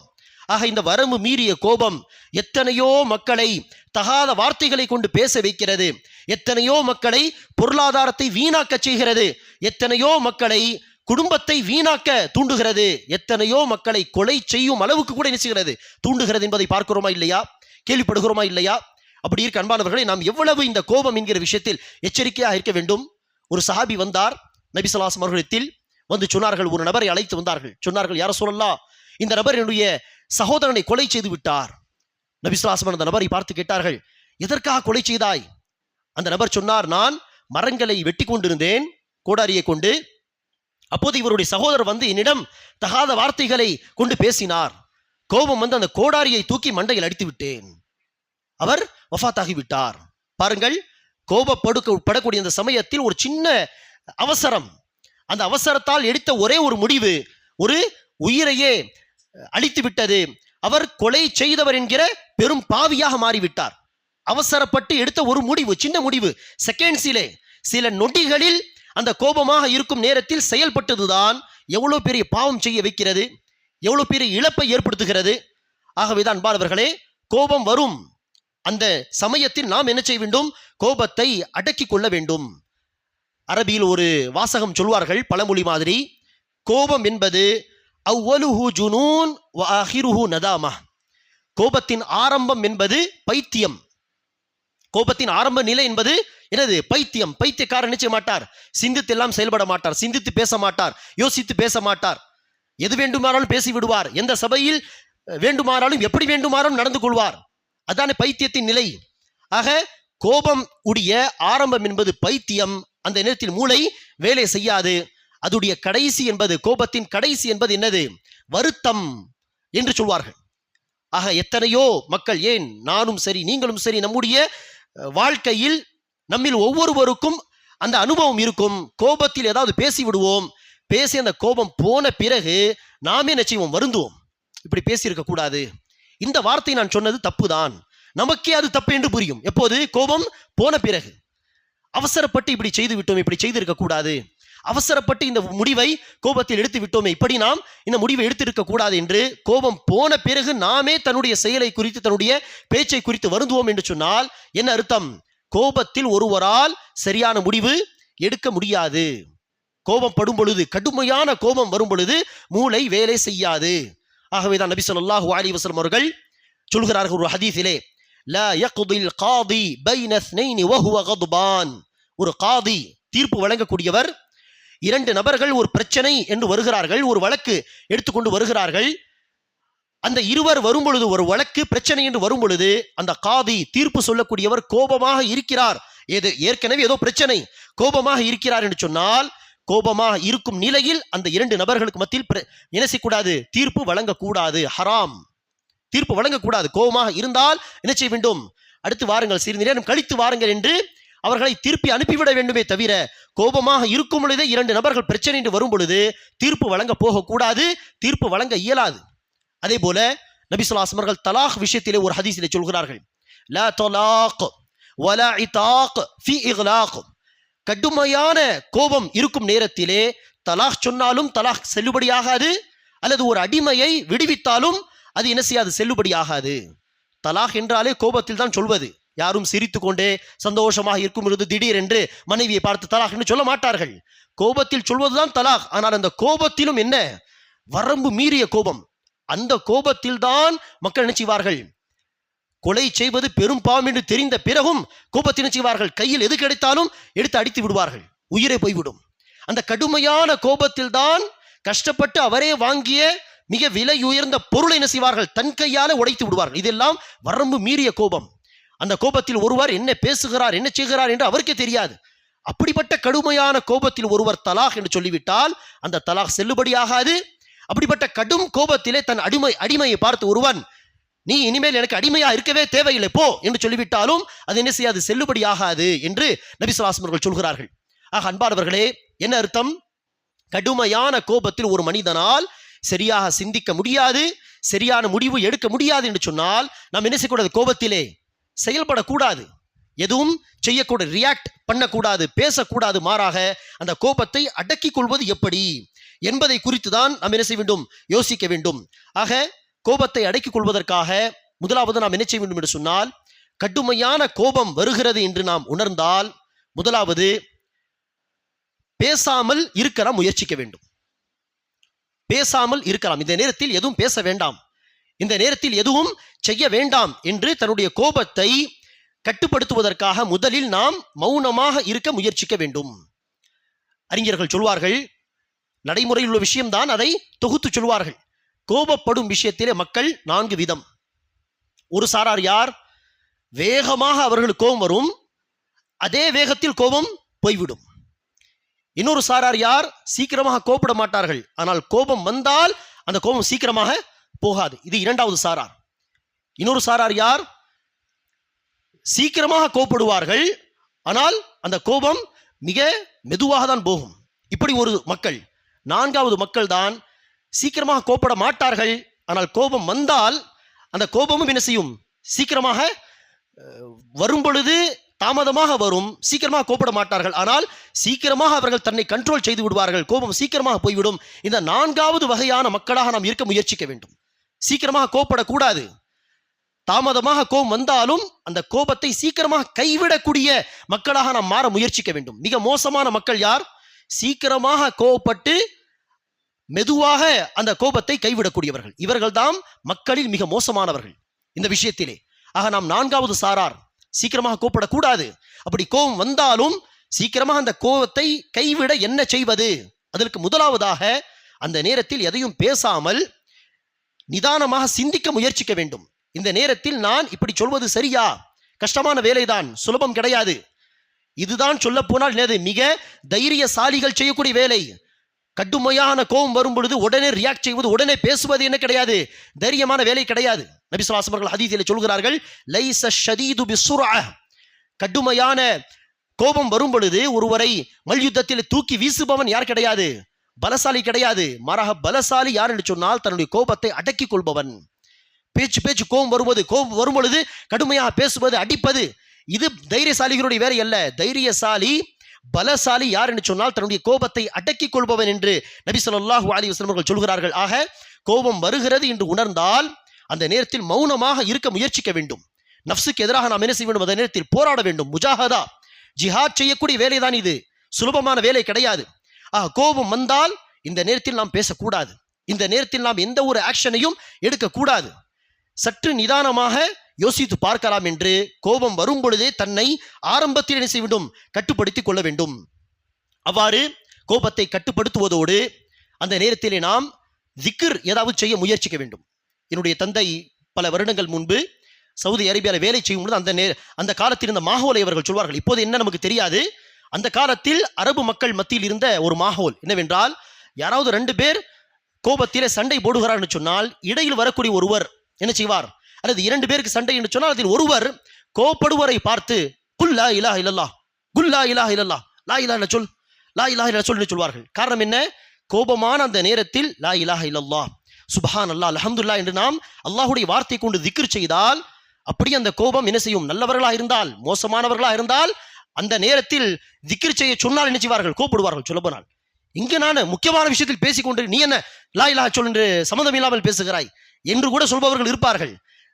ஆக இந்த வரம்பு மீறிய கோபம் எத்தனையோ மக்களை தகாத வார்த்தைகளை கொண்டு பேச வைக்கிறது, எத்தனையோ மக்களை பொருளாதாரத்தை வீணாக்க செய்கிறது, எத்தனையோ மக்களை குடும்பத்தை வீணாக்க தூண்டுகிறது, எத்தனையோ மக்களை கொலை செய்யும் அளவுக்கு கூட நினைச்சுகிறது, தூண்டுகிறது என்பதை பார்க்கிறோமா இல்லையா, கேள்விப்படுகிறோமா இல்லையா? அப்படி இருக்க அன்பானவர்களை, நாம் எவ்வளவு இந்த கோபம் என்கிற விஷயத்தில் எச்சரிக்கையாக இருக்க வேண்டும். ஒரு சஹாபி வந்தார் நபி ஸல்லல்லாஹு அலைஹி வஸல்லம் வந்து சொன்னார்கள், ஒரு நபரை அழைத்து வந்தார்கள். சொன்னார்கள், யா ரசூலல்லாஹ், இந்த நபர் என்னுடைய சகோதரனை கொலை செய்து விட்டார். நபி ஸல்லல்லாஹு அலைஹி வஸல்லம் அந்த நபரை பார்த்து கேட்டார்கள், எதற்காக கொலை செய்தாய்? அந்த நபர் சொன்னார், நான் மரங்களை வெட்டி கொண்டிருந்தேன் கோடாரியை கொண்டு, அப்போது இவருடைய சகோதரர் வந்து என்னிடம் தகாத வார்த்தைகளை கொண்டு பேசினார், கோபம் வந்து அந்த கோடாரியை தூக்கி மண்டையில் அடித்து விட்டேன், அவர் வஃபாத்தாகி விட்டார். பாருங்கள், கோபப்படக்கூடிய அந்த சமயத்தில் ஒரு சின்ன அவசரம், அந்த அவசரத்தால் எடுத்த ஒரே ஒரு முடிவு ஒரு உயிரையே அழித்து விட்டது. அவர் கொலை செய்தவர் என்கிற பெரும் பாவியாக மாறிவிட்டார். அவசரப்பட்டு எடுத்த ஒரு முடிவு, சின்ன முடிவு, செகண்ட்ஸிலே, சில நொடிகளில் அந்த கோபமாக இருக்கும் நேரத்தில் செயல்பட்டதுதான் எவ்வளவு பெரிய பாவம் செய்ய வைக்கிறது, எவ்வளவு பெரிய இழப்பை ஏற்படுத்துகிறது. ஆகவேதான் அன்பானவர்களே, கோபம் வரும் அந்த சமயத்தில் நாம் என்ன செய்ய வேண்டும்? கோபத்தை அடக்கி கொள்ள வேண்டும். அரபியில் ஒரு வாசகம் சொல்வார்கள், பழமொழி மாதிரி, கோபம் என்பது அவ்வலுஹு ஜுனூன் வ ஆஹிருஹு நதாமா. கோபத்தின் ஆரம்பம் என்பது பைத்தியம். கோபத்தின் ஆரம்ப நிலை என்பது என்னது? பைத்தியம். பைத்தியக்காரன் நினைச்ச மாட்டார், சிந்தித்து எல்லாம் செயல்பட மாட்டார், சிந்தித்து பேச மாட்டார், யோசித்து பேச மாட்டார், எது வேண்டுமானாலும் பேசி விடுவார், எந்த சபையில் வேண்டுமானாலும் எப்படி வேண்டுமானாலும் நடந்து கொள்வார். அதான பைத்தியத்தின் நிலை. ஆக கோபம் உடைய ஆரம்பம் என்பது பைத்தியம். அந்த நேரத்தில் மூளை வேலை செய்யாது. அதுடைய கடைசி என்பது, கோபத்தின் கடைசி என்பது என்னது? வருத்தம் என்று சொல்வார்கள். ஆக எத்தனையோ மக்கள், ஏன் நானும் சரி நீங்களும் சரி, நம்முடைய வாழ்க்கையில் நம்மில் ஒவ்வொருவருக்கும் அந்த அனுபவம் இருக்கும். கோபத்தில் ஏதாவது பேசி விடுவோம், பேசி அந்த கோபம் போன பிறகு நாமே என்ன செய்வோம்? வருந்துவோம், இப்படி பேசியிருக்க கூடாது, இந்த வார்த்தை நான் சொன்னது தப்புதான், நமக்கே அது தப்பு என்று புரியும். எப்போது? கோபம் போன பிறகு. அவசரப்பட்டு இப்படி செய்து விட்டோம், இப்படி செய்திருக்க கூடாது, அவசரப்பட்டு இந்த முடிவை கோபத்தில் எடுத்து விட்டோமே, இப்படி நாம் இந்த முடிவை எடுத்திருக்க கூடாது என்று கோபம் போன பிறகு நாமே தன்னுடைய செயலை குறித்து, தன்னுடைய பேச்சை குறித்து வருந்துவோம் என்று சொன்னால் என்ன அர்த்தம்? கோபத்தில் ஒருவரால் சரியான முடிவு எடுக்க முடியாது. கோபம் படும் பொழுது, கடுமையான கோபம் வரும் பொழுது மூளை வேலை செய்யாது. ஆகவேதான் நபி ஸல்லல்லாஹு அலைஹி வஸல்லம் அவர்கள் சொல்கிறார்கள் ஒரு ஹதீஸிலே, லா யக்தில் காதி பைன இஸ்னைனி வஹுவ கத்பான். ஒரு காதி, தீர்ப்பு வழங்கக்கூடியவர், இரண்டு நபர்கள் ஒரு பிரச்சனை என்று வருகிறார்கள், ஒரு வழக்கு எடுத்துக்கொண்டு வருகிறார்கள். அந்த இருவர் வரும் பொழுது, ஒரு வழக்கு பிரச்சனை என்று வரும் பொழுது, அந்த காதி, தீர்ப்பு சொல்லக்கூடியவர் கோபமாக இருக்கிறார். ஏற்கனவே ஏதோ பிரச்சனை, கோபமாக இருக்கிறார் என்று சொன்னால், கோபமாக இருக்கும் நிலையில் அந்த இரண்டு நபர்களுக்கு மத்தியில் என்ன செய்யக்கூடாது? தீர்ப்பு வழங்கக்கூடாது, ஹராம். தீர்ப்பு வழங்கக்கூடாது. கோபமாக இருந்தால் என்ன செய்ய வேண்டும்? அடுத்து வாருங்கள், சிறிது நேரம் கழித்து வாருங்கள் என்று அவர்களை திருப்பி அனுப்பிவிட வேண்டுமே தவிர, கோபமாக இருக்கும் பொழுதே இரண்டு நபர்கள் பிரச்சனை என்று வரும் பொழுது தீர்ப்பு வழங்க போகக்கூடாது, தீர்ப்பு வழங்க இயலாது. அதே போல நபி ஸல்லல்லாஹு அலைஹி வஸல்லம் அவர்கள் தலாக் விஷயத்திலே ஒரு ஹதீஸிலே சொல்கிறார்கள், லா தலாக் வலா இதாக் ஃபி இக்லாக். கடுமையான கோபம் இருக்கும் நேரத்திலே தலாக் சொன்னாலும் தலாக் செல்லுபடியாகாது, அல்லது ஒரு அடிமையை விடுவித்தாலும் அது என்ன செய்யாது? செல்லுபடியாகாது. தலாக் என்றாலே கோபத்தில் தான் சொல்வது. யாரும் சிரித்து கொண்டே சந்தோஷமாக இருக்கும் பொழுது திடீரென்று மனைவியை பார்த்து தலாக் என்று சொல்ல மாட்டார்கள். கோபத்தில் சொல்வதுதான் தலாக். ஆனால் அந்த கோபத்திலும் என்ன? வரம்பு மீறிய கோபம். அந்த கோபத்தில் தான் மக்கள் என்ன செய்வார்கள்? கொலை செய்வது பெரும் பாவம் என்று தெரிந்த பிறகும் கோபத்தை என்ன செய்வார்கள்? கையில் எது கிடைத்தாலும் எடுத்து அடித்து விடுவார்கள், உயிரை போய்விடும். அந்த கடுமையான கோபத்தில் தான் கஷ்டப்பட்டு அவரே வாங்கிய மிக விலை உயர்ந்த பொருளை என்ன செய்வார்கள்? தன் கையால உடைத்து விடுவார்கள். இதெல்லாம் வரம்பு மீறிய கோபம். அந்த கோபத்தில் ஒருவர் என்ன பேசுகிறார், என்ன செய்கிறார் என்று அவருக்கே தெரியாது. அப்படிப்பட்ட கடுமையான கோபத்தில் ஒருவர் தலாக் என்று சொல்லிவிட்டால் அந்த தலாக் செல்லுபடியாகாது. அப்படிப்பட்ட கடும் கோபத்திலே தன் அடிமையை பார்த்து ஒருவன், நீ இனிமேல் எனக்கு அடிமையா இருக்கவே தேவையில்லை போ என்று சொல்லிவிட்டாலும் அது என்ன செய்யாது? செல்லுபடியாகாது என்று நபி ஸல்லல்லாஹு அலைஹி வஸல்லம் அவர்கள் சொல்கிறார்கள். ஆக அன்பானவர்களே, என்ன அர்த்தம்? கடுமையான கோபத்தில் ஒரு மனிதனால் சரியாக சிந்திக்க முடியாது, சரியான முடிவு எடுக்க முடியாது என்று சொன்னால் நாம் என்ன செய்யக்கூடாது? கோபத்திலே செயல்படக்கூடாது, எதுவும் செய்யக்கூடாது, ரியாக்ட் பண்ணக்கூடாது, பேசக்கூடாது. மாறாக அந்த கோபத்தை அடக்கிக் கொள்வது எப்படி என்பதை குறித்து தான் நாம் என்ன செய்ய வேண்டும்? யோசிக்க வேண்டும். ஆக கோபத்தை அடக்கிக் கொள்வதற்காக முதலாவது நாம் என்ன செய்ய வேண்டும் என்று சொன்னால், கடுமையான கோபம் வருகிறது என்று நாம் உணர்ந்தால் முதலாவது பேசாமல் இருக்க நாம் முயற்சிக்க வேண்டும். பேசாமல் இருக்கலாம், இந்த நேரத்தில் எதுவும் பேச வேண்டாம், இந்த நேரத்தில் எதுவும் செய்ய வேண்டாம் என்று தன்னுடைய கோபத்தை கட்டுப்படுத்துவதற்காக முதலில் நாம் மௌனமாக இருக்க முயற்சிக்க வேண்டும். அறிஞர்கள் சொல்வார்கள், நடைமுறையில் உள்ள விஷயம்தான், அதை தொகுத்து சொல்வார்கள். கோபப்படும் விஷயத்திலே மக்கள் 4 விதம். ஒரு சாரார் யார்? வேகமாக அவர்களுக்கு கோபம் வரும், அதே வேகத்தில் கோபம் போய்விடும். இன்னொரு சாரார் யார்? சீக்கிரமாக கோபப்பட மாட்டார்கள், ஆனால் கோபம் வந்தால் அந்த கோபம் சீக்கிரமாக போகாது. இது இரண்டாவது சாரார். இன்னொரு சாரார் யார்? சீக்கிரமாக கோபப்படுவார்கள், ஆனால் அந்த கோபம் மிக மெதுவாக தான் போகும். இப்படி ஒரு மக்கள். நான்காவது மக்கள் தான் சீக்கிரமாக கோபப்பட மாட்டார்கள், ஆனால் கோபம் வந்தால் அந்த கோபமும் என்ன செய்யும்? சீக்கிரமாக வரும் பொழுது தாமதமாக வரும், சீக்கிரமாக கோபப்பட மாட்டார்கள், ஆனால் சீக்கிரமாக அவர்கள் தன்னை கண்ட்ரோல் செய்து விடுவார்கள், கோபம் சீக்கிரமாக போய்விடும். இந்த நான்காவது வகையான மக்களாக நாம் இருக்க முயற்சிக்க வேண்டும். சீக்கிரமாக கோபப்படக்கூடாது, தாமதமாக கோபம் வந்தாலும் அந்த கோபத்தை சீக்கிரமாக கைவிடக்கூடிய மக்களாக நாம் மாற முயற்சிக்க வேண்டும். மிக மோசமான மக்கள் யார்? சீக்கிரமாக கோபப்பட்டு மெதுவாக அந்த கோபத்தை கைவிடக்கூடியவர்கள். இவர்கள் தான் மக்களில் மிக மோசமானவர்கள் இந்த விஷயத்திலே. ஆக நாம் நான்காவது சாரார், சீக்கிரமாக கோபப்படக்கூடாது, அப்படி கோபம் வந்தாலும் சீக்கிரமாக அந்த கோபத்தை கைவிட என்ன செய்வது? அதற்கு முதலாவதாக அந்த நேரத்தில் எதையும் பேசாமல் நிதானமாக சிந்திக்க முயற்சிக்க வேண்டும். இந்த நேரத்தில் நான் இப்படி சொல்வது சரியா? கஷ்டமான வேலைதான், சுலபம் கிடையாது. இதுதான் சொல்ல போனால் மிக தைரியசாலிகள் செய்யக்கூடிய வேலை. கடுமையான கோபம் வரும் பொழுது உடனே ரியாக்ட் செய்வது, உடனே பேசுவது என்ன கிடையாது? தைரியமான வேலை கிடையாது. நபி ஸல்லல்லாஹு அலைஹி வஸல்லம் ஹதீஸிலே சொல்கிறார்கள், லைஸ ஷதீது பிஸ்ஸுர்அ. கடுமையான கோபம் வரும் பொழுது ஒருவரை மல்யுத்தத்தில் தூக்கி வீசுபவன் யார் கிடையாது? பலசாலி கிடையாது. மாறாக பலசாலி யார் என்று சொன்னால் தன்னுடைய கோபத்தை அடக்கிக் கொள்பவன். பேச்சு கோபம் வரும் பொழுது கடுமையாக பேசுவது, அடிப்பது, இது தைரியசாலிகளுடைய வேலை அல்ல. தைரியசாலி பலசாலி யார் என்று சொன்னால் தன்னுடைய கோபத்தை அடக்கிக் கொள்பவன் என்று நபி ஸல்லல்லாஹு அலைஹி வஸல்லம் அவர்கள் சொல்கிறார்கள். ஆக கோபம் வருகிறது என்று உணர்ந்தால் அந்த நேரத்தில் மௌனமாக இருக்க முயற்சிக்க வேண்டும். நஃப்ஸுக்கு எதிராக நாம் என்ன செய்ய வேண்டும்? அந்த நேரத்தில் போராட வேண்டும். முஜாஹதா, ஜிஹாத் செய்யக்கூடிய வேலைதான் இது, சுலபமான வேலை கிடையாது. கோபம் வந்தால் இந்த நேரத்தில் நாம் பேசக்கூடாது. இந்த நேரத்தில் நாம் எந்த ஒரு ஆக்ஷனையும் எடுக்கக்கூடாது. சற்று நிதானமாக யோசித்து பார்க்கலாம் என்று கோபம் வரும் பொழுதே தன்னை ஆரம்பத்தில் என்ன செய்ய வேண்டும்? கட்டுப்படுத்திக் கொள்ள வேண்டும். அவ்வாறு கோபத்தை கட்டுப்படுத்துவதோடு அந்த நேரத்திலே நாம் திக்ர் ஏதாவது செய்ய முயற்சிக்க வேண்டும். என்னுடைய தந்தை பல வருடங்கள் முன்பு சவுதி அரேபியாவில் வேலை செய்யும் பொழுது அந்த காலத்தில் இருந்த மாஹோலை அவர்கள் சொல்வார்கள். இப்போது என்ன நமக்கு தெரியாது. அந்த காலத்தில் அரபு மக்கள் மத்தியில் இருந்த ஒரு மாஹோல் என்னவென்றால், யாராவது 2 பேர் கோபத்திலே சண்டை போடுகிறார் என்று சொன்னால் இடையில் வரக்கூடிய ஒருவர் என்ன செய்வார்? அல்லது 2 பேருக்கு சண்டை என்று சொன்னால் அதில் ஒருவர் கோபப்படுவரை பார்த்து குல் லா இலாஹ இல்லல்லாஹ், குல் லா இலாஹ இல்லல்லாஹ், லா இலாஹ இல்ல சொல், லா இலாஹ இல்ல சொல் என்று சொல்வார்கள். காரணம் என்ன? கோபமான அந்த நேரத்தில் லா இலாஹ இல்லல்லாஹ், சுப்ஹான் அல்லாஹ், அல்ஹம்துலில்லாஹ் என்று நாம் அல்லாஹ்வுடைய வார்த்தை கொண்டு திக்ர் செய்தால் அப்படி அந்த கோபம் என்ன செய்யும்? நல்லவர்களாக இருந்தால், மோசமானவர்களாக இருந்தால் அந்த நேரத்தில் திக்ர் செய்ய சொன்னால் என்ன செய்வார்கள்? கோபப்படுவார்கள். சொல்லப்போனால் இங்கு நான் முக்கியமான விஷயத்தில் பேசிக்கொண்டு நீ என்ன லா இலாஹ சொல் என்று சம்மந்தம் இல்லாமல் பேசுகிறாய் என்று கூட சொல்பவர்கள் இருப்பார்கள்.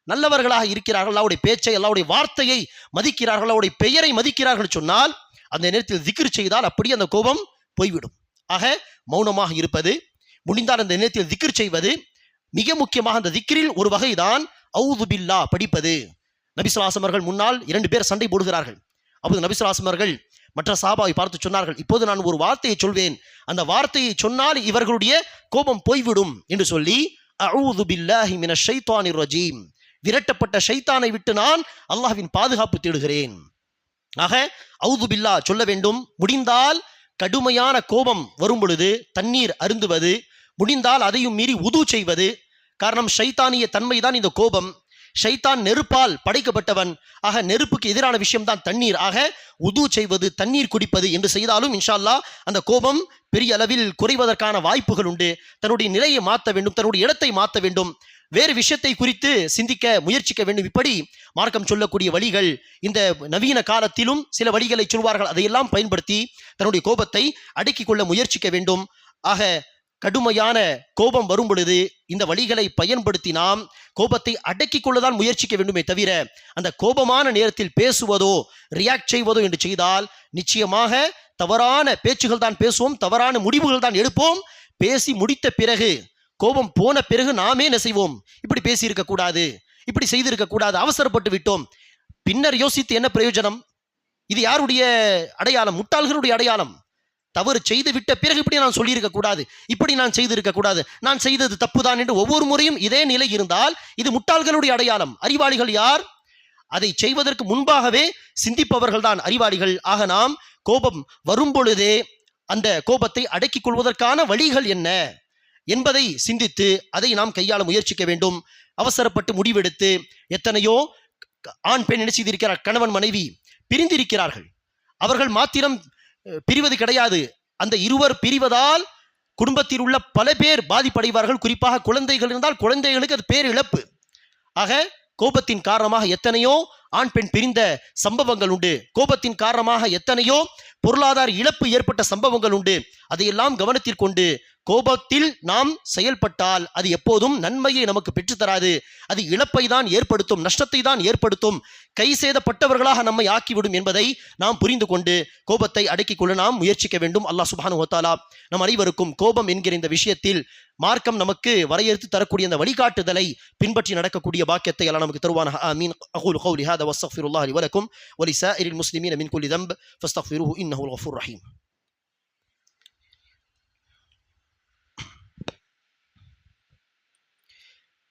நல்லவர்களாக இருக்கிறார்கள், அல்லாஹ்வுடைய பேச்சை, அல்லாஹ்வுடைய வார்த்தையை மதிக்கிறார்கள், அல்லாஹ்வுடைய பெயரை மதிக்கிறார்கள் சொன்னால் அந்த நேரத்தில் திக்ர் செய்தால் அப்படி அந்த கோபம் போய்விடும். ஆக மௌனமாக இருப்பது, முடிந்தால் அந்த நேரத்தில் திக்ர் செய்வது, மிக முக்கியமாக அந்த திக்ரில் ஒரு வகைதான் அஊது பில்லாஹ் படிப்பது. நபி ஸல்லல்லாஹு அலைஹி வஸல்லம் அவர்கள் முன்னால் 2 பேர் சண்டை போடுகிறார்கள். அப்போது நபி ஸல்லல்லாஹு அலைஹி வஸல்லம் அவர்கள் மற்ற சஹாபாவை பார்த்து சொன்னார்கள், இப்போது நான் ஒரு வார்த்தையை சொல்வேன், அந்த வார்த்தையை சொன்னால் இவர்களுடைய கோபம் போய்விடும் என்று சொல்லி அஊது பில்லாஹி மினஷ் ஷைத்தானிர் ரஜீம், விரட்டப்பட்ட ஷைத்தானை விட்டு நான் அல்லாஹ்வின் பாதுகாப்பு தேடுகிறேன். ஆக அஊது பில்லாஹ் சொல்ல வேண்டும். முடிந்தால் கடுமையான கோபம் வரும் பொழுது தண்ணீர் அருந்துவது, முடிந்தால் அதையும் மீறி உது செய்வது. காரணம் ஷைத்தானிய தன்மைதான் இந்த கோபம். ஷைத்தான் நெருப்பால் படைக்கப்பட்டவன். ஆக நெருப்புக்கு எதிரான விஷயம் தான் தண்ணீர். ஆக உது செய்வது, தண்ணீர் குடிப்பது என்று செய்தாலும் இன்ஷா அல்லாஹ் அந்த கோபம் பெரிய அளவில் குறைவதற்கான வாய்ப்புகள் உண்டு. தன்னுடைய நிலையை மாற்ற வேண்டும், தன்னுடைய இடத்தை மாற்ற வேண்டும், வேறு விஷயத்தை குறித்து சிந்திக்க முயற்சிக்க வேண்டும். இப்படி மார்க்கம் சொல்லக்கூடிய வழிகள் இந்த நவீன காலத்திலும் சில வழிகளை சொல்வார்கள். அதையெல்லாம் பயன்படுத்தி தன்னுடைய கோபத்தை அடக்கிக் கொள்ள முயற்சிக்க வேண்டும். ஆக கடுமையான கோபம் வரும் பொழுது இந்த வழிகளை பயன்படுத்தி நாம் கோபத்தை அடக்கிக் கொள்ளதான் முயற்சிக்க வேண்டுமே தவிர அந்த கோபமான நேரத்தில் பேசுவதோ ரியாக்ட் செய்வதோ என்று செய்தால் நிச்சயமாக தவறான பேச்சுகள் தான் பேசுவோம், தவறான முடிவுகள் தான் எடுப்போம். பேசி முடித்த பிறகு, கோபம் போன பிறகு நாமே என்ன செய்வோம்? இப்படி பேசியிருக்க கூடாது, இப்படி செய்திருக்க கூடாது, அவசரப்பட்டு விட்டோம். பின்னர் யோசித்து என்ன பிரயோஜனம்? இது யாருடைய அடையாளம்? முட்டாள்களுடைய அடையாளம். தவறு செய்து விட்ட பிறகு இப்படி நான் சொல்லியிருக்க கூடாது, இப்படி நான் செய்திருக்க கூடாது, நான் செய்தது தப்புதான் என்று ஒவ்வொரு முறையும் இதே நிலை இருந்தால் இது முட்டாள்களுடைய அடையாளம். அறிவாளிகள் யார்? அதை செய்வதற்கு முன்பாகவே சிந்திப்பவர்கள் தான் அறிவாளிகள். ஆக நாம் கோபம் வரும் பொழுதே அந்த கோபத்தை அடக்கிக் கொள்வதற்கான வழிகள் என்ன என்பதை சிந்தித்து அதை நாம் கையாள முயற்சிக்க வேண்டும். அவசரப்பட்டு முடிவெடுத்து எத்தனையோ ஆண் பெண் என்ன செய்திருக்கிறார்? கணவன் மனைவி பிரிந்திருக்கிறார்கள். அவர்கள் மாத்திரம் பிரிவது கிடையாது, அந்த இருவர் பிரிவதால் குடும்பத்தில் உள்ள பல பேர் பாதிப்படைவார்கள். குறிப்பாக குழந்தைகள் இருந்தால் குழந்தைகளுக்கு அது பேர் இழப்பு. ஆக கோபத்தின் காரணமாக எத்தனையோ ஆண் பெண் பிரிந்த சம்பவங்கள் உண்டு. கோபத்தின் காரணமாக எத்தனையோ பொருளாதார இழப்பு ஏற்பட்ட சம்பவங்கள் உண்டு. அதையெல்லாம் கவனத்தில் கொண்டு கோபத்தில் நாம் செயல்பட்டால் அது எப்போதும் நன்மையை நமக்கு பெற்றுத்தராது, அது இழப்பை தான் ஏற்படுத்தும், நஷ்டத்தை தான் ஏற்படுத்தும், கை சேதப்பட்டவர்களாக நம்மை ஆக்கிவிடும் என்பதை நாம் புரிந்து கொண்டு கோபத்தை அடக்கிக் கொள்ள நாம் முயற்சிக்க வேண்டும். அல்லாஹ் சுப்ஹானஹு வ தஆலா நம் அனைவருக்கும் கோபம் என்கிற இந்த விஷயத்தில் மார்க்கம் நமக்கு வரையறுத்து தரக்கூடிய அந்த வழிகாட்டுதலை பின்பற்றி நடக்கக்கூடிய பாக்கியத்தை அல்லாஹ் நமக்கு தருவானாக. ஆமீன். அகூலு கௌலி ஹாதா வஸ்தக்ஃபிருல்லாஹ் லி வ லக்கும் வ லிஸாயிரில் முஸ்லிமீன மின் குல்லி தன்ப் ஃபஸ்தக்ஃபிருஹு இன்னஹுல் கஃபூர் ரஹீம்.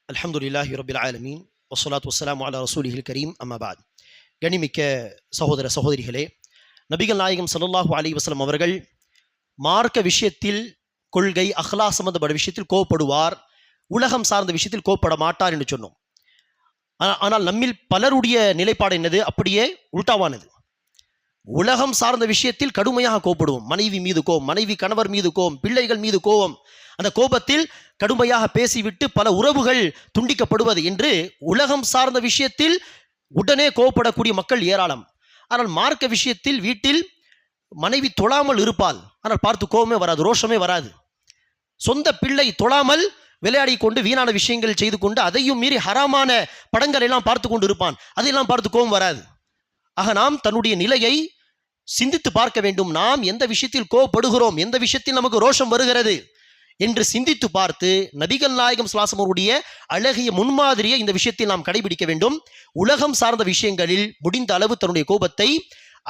அல்ஹம்துலில்லாஹி ரப்பில் ஆலமீன் வஸ்ஸலாத்து வஸ்ஸலாமு அலா ரசூலிஹில் கரீம். அம்மா பாத். கனிமிக்க சகோதர சகோதரிகளே, நபிகள் நாயகம் ஸல்லல்லாஹு அலைஹி வஸல்லம் அவர்கள் மார்க்க விஷயத்தில், கொள்கை அஹ்லாக் சம்பந்தப்பட்ட விஷயத்தில் கோபப்படுவார், உலகம் சார்ந்த விஷயத்தில் கோபப்பட மாட்டார் என்று சொன்னோம். ஆனால் நம்மில் பலருடைய நிலைப்பாடு என்னது? அப்படியே உல்டாவானது. உலகம் சார்ந்த விஷயத்தில் கடுமையாக கோபப்படுவோம். மனைவி மீது கோபம், மனைவி கணவர் மீது கோபம், பிள்ளைகள் மீது கோபம், அந்த கோபத்தில் கடுமையாக பேசிவிட்டு பல உறவுகள் துண்டிக்கப்படுவது என்று உலகம் சார்ந்த விஷயத்தில் உடனே கோபப்படக்கூடிய மக்கள் ஏராளம். ஆனால் மார்க்க விஷயத்தில் வீட்டில் மனைவி தொழாமல் இருப்பாள், ஆனால் பார்த்து கோபமே வராது, ரோஷமே வராது. சொந்த பிள்ளை தொழாமல் விளையாடி கொண்டு வீணான விஷயங்கள் செய்து கொண்டு அதையும் மீறி ஹராமான படங்கள் எல்லாம் பார்த்து கொண்டு இருப்பான், அதையெல்லாம் பார்த்து கோபம் வராது. ஆக நாம் தன்னுடைய நிலையை சிந்தித்து பார்க்க வேண்டும். நாம் எந்த விஷயத்தில் கோபப்படுகிறோம், எந்த விஷயத்தில் நமக்கு ரோஷம் வருகிறது என்று சிந்தித்து பார்த்து நபிகள் நாயகம் ஸல்லல்லாஹு அலைஹி வஸல்லம் அவருடைய அழகிய முன்மாதிரியை இந்த விஷயத்தில் நாம் கடைபிடிக்க வேண்டும். உலகம் சார்ந்த விஷயங்களில் முடிந்த அளவு தன்னுடைய கோபத்தை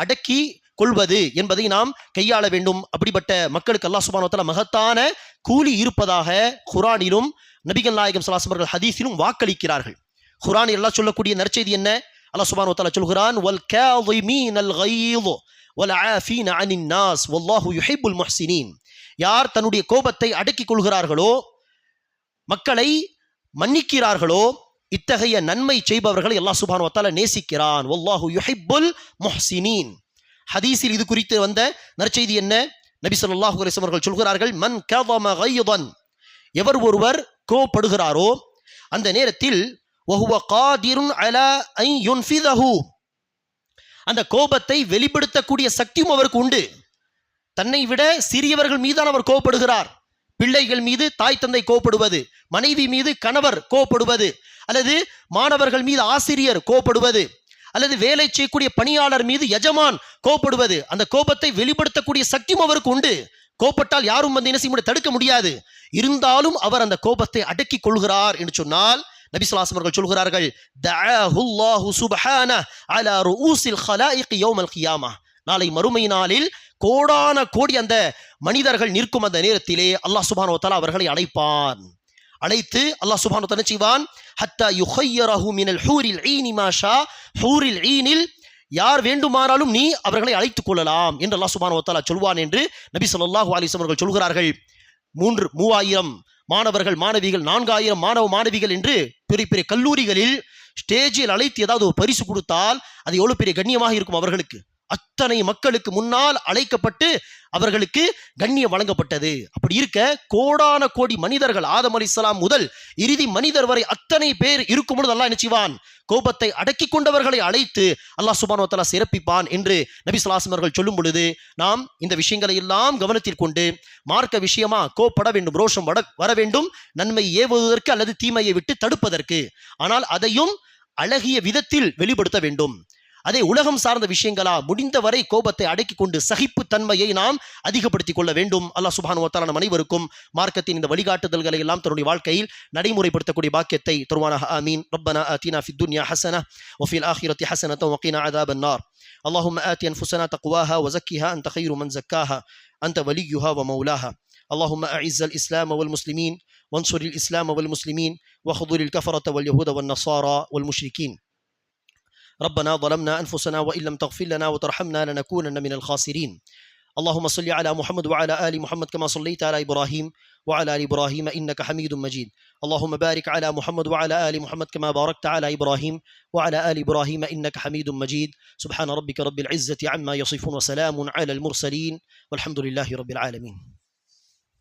அடக்கி கொள்வது என்பதை நாம் கையாள வேண்டும். அப்படிப்பட்ட மக்களுக்கு அல்லாஹ் சுப்ஹானஹு வ தஆலா மகத்தான கூலி இருப்பதாக குர்ஆனிலும் நபிகள் நாயகம் ஸல்லல்லாஹு அலைஹி வஸல்லம் அவர்கள் ஹதீஸிலும் வாக்களிக்கிறார்கள். குர்ஆனில் அல்லாஹ் சொல்லக்கூடிய நற்செய்தி என்ன? அல்லாஹ் சுப்ஹானஹு வ தஆலா சொல்கிறான், வல் காஸிமீனல் கய்ஸ் வல் ஆஃபீன அனின் நாஸ் வல்லாஹு யுஹிப்புல் முஹ்ஸினீன். யார் தன்னுடைய கோபத்தை அடக்கிக் கொள்கிறார்களோ, மக்களை மன்னிக்கிறார்களோ, இத்தகைய நன்மை செய்பவர்களை அல்லாஹ் சுப்ஹானஹு வ தஆலா நேசிக்கிறான். வல்லாஹு யுஹிப்புல் முஹ்ஸினீன். ஹதீஸில் இது குறித்து வந்த நற்செய்தி என்ன? நபி ஸல்லல்லாஹு அலைஹி வஸல்லம் அவர்கள் சொல்கிறார்கள், மன் கதம கையதன், எவர் ஒருவர் கோபப்படுகிறாரோ அந்த நேரத்தில் வஹுவ காதிருன் அலா ஐ யுன்ஃபிதஹு, அந்த கோபத்தை வெளிப்படுத்தக்கூடிய சக்தியும் அவருக்கு உண்டு. தன்னை விட சிறியவர்கள் மீதான அவர் கோபப்படுகிறார், பிள்ளைகள் மீது தாய் தந்தை கோபப்படுவது, மனைவி மீது கணவர் கோபப்படுவது, அல்லது மாணவர்கள் மீது ஆசிரியர் கோபப்படுவது, அல்லது வேலை செய்யக்கூடிய பணியாளர் மீது எஜமான் கோபப்படுவது, அந்த கோபத்தை வெளிப்படுத்தக்கூடிய சக்தியும் அவருக்கு உண்டு. கோபப்பட்டால் யாரும் வந்து என்ன செய்ய முடியாது, தடுக்க முடியாது. இருந்தாலும் அவர் அந்த கோபத்தை அடக்கிக் கொள்கிறார் என்று சொன்னால் நபி ஸல்லல்லாஹு அலைஹி வஸல்லம் அவர்கள் சொல்கிறார்கள், தஅஹுல்லாஹு சுப்ஹானஹு அலா ரூஸில் ஹலாயிக் யௌமல் கியாமஹ், நாளை மறுமை நாளில் கோடான கோடி அந்த மனிதர்கள் நிற்கும் அந்த நேரத்திலே அல்லாஹ் சுப்ஹானஹு வ தஆலா அவர்களை அழைப்பான். அழைத்து அல்லாஹ் சுப்ஹானஹு வ தஆலா செய்வான், ஹத்தா யுஹய்யரஹு மினல் ஹூரில் ஈனி மாஷா, ஹூரில் ஈனில் யார் வேண்டுமானாலும் நீ அவர்களை அழைத்துக் கொள்ளலாம் என்று அல்லாஹ் சுப்ஹானஹு வ தஆலா சொல்வான் என்று நபி ஸல்லல்லாஹு அலைஹி வஸல்லம் அவர்கள் சொல்கிறார்கள். 3000 மாணவர்கள் மாணவிகள், 4000 மாணவ மாணவிகள் என்று பெரிய பெரிய கல்லூரிகளில் ஸ்டேஜில் அழைத்து ஏதாவது ஒரு பரிசு கொடுத்தால் அது எவ்வளவு பெரிய கண்ணியமாக இருக்கும் அவர்களுக்கு. அத்தனை மக்களுக்கு முன்னால் அழைக்கப்பட்டு அவர்களுக்கு கண்ணியம் வழங்கப்பட்டது. அப்படி இருக்க கோடான கோடி மனிதர்கள், ஆதம் அலைஹிஸ்ஸலாம் முதல் இறுதி மனிதர் வரை அத்தனை பேர் இருக்கும் பொழுது அல்லாஹ் என்ன செய்வான், கோபத்தை அடக்கி கொண்டவர்களை அழைத்து அல்லாஹ் சுப்ஹானஹு வ தஆலா சிறப்பிப்பான் என்று நபி ஸல்லல்லாஹு அலைஹி வஸல்லம் அவர்கள் சொல்லும் பொழுது நாம் இந்த விஷயங்களை எல்லாம் கவனத்தில் கொண்டு மார்க்க விஷயமா கோபப்பட வேண்டும், ரோஷம் வர வேண்டும், நன்மை ஏவுவதற்கு அல்லது தீமையை விட்டு தடுப்பதற்கு. ஆனால் அதையும் அழகிய விதத்தில் வெளிப்படுத்த வேண்டும். அதே உலகம் சார்ந்த விஷயங்களா முடிந்தவரை கோபத்தை அடக்கி கொண்டு சகிப்பு தன்மையை நாம் அதிகப்படுத்திக் கொள்ள வேண்டும். அல்லாஹ் சுப்ஹானஹு வ தஆலா நம் அனைவருக்கும் மார்க்கத்தின் இந்த வழிகாட்டுதல்களை எல்லாம் தன்னுடைய வாழ்க்கையில் நடைமுறைப்படுத்தக்கூடிய பாக்கியத்தை தருவானாக. ஆமீன். ரப்பனா ஆத்தினா ஃபித் துன்யா ஹஸனஹ் வ ஃபில் ஆখিরাতি ஹஸனஹ் வ கினா அஸாபன் நார். اللهم آت أنفسنا تقواها وزكها أنت خير من زكاها أنت وليها ومولاها. اللهم أعز الإسلام والمسلمين وانصر الإسلام والمسلمين واخذل الكفرة واليهود والنصارى والمشركين. ربنا ظلمنا أنفسنا وإن لم تغفر لنا وترحمنا لنكونن من الخاسرين. اللهم صل على محمد وعلى آل محمد كما صليت على إبراهيم وعلى آل إبراهيم إنك حميد مجيد. اللهم بارك على محمد وعلى آل محمد كما باركت على إبراهيم وعلى آل إبراهيم إنك حميد مجيد. سبحان ربك رب العزة عما يصفون وسلام على المرسلين والحمد لله رب العالمين.